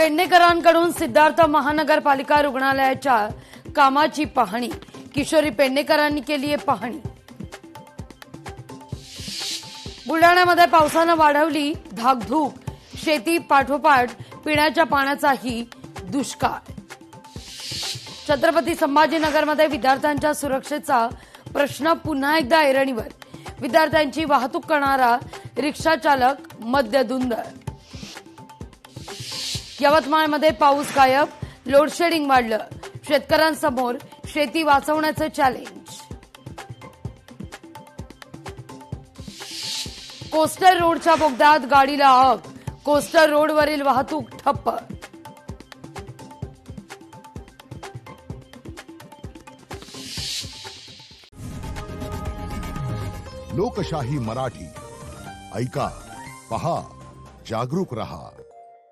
पेडणेकरांकडून सिद्धार्थ महानगरपालिका रुग्णालयाच्या कामाची पाहणी। किशोरी पेडणेकरांनी केली आहे पाहणी। बुलढाण्यामध्ये पावसानं वाढवली धाकधूक, शेती पाठोपाठ पिण्याच्या पाण्याचाही दुष्काळ। छत्रपती संभाजीनगरमध्ये विद्यार्थ्यांच्या सुरक्षेचा प्रश्न पुन्हा एकदा ऐरणीवर। विद्यार्थ्यांची वाहतूक करणारा रिक्षा चालक मद्यधुंद। यवतमाळमध्ये पाऊस गायब, लोडशेडिंग वाढलं, शेतकऱ्यांसमोर शेती वाचवण्याचं चॅलेंज। कोस्टर रोडच्या बोगद्यात गाडीला आग, कोस्टर रोडवरील वाहतूक ठप्प। लोकशाही मराठी ऐका, पहा, जागरूक रहा।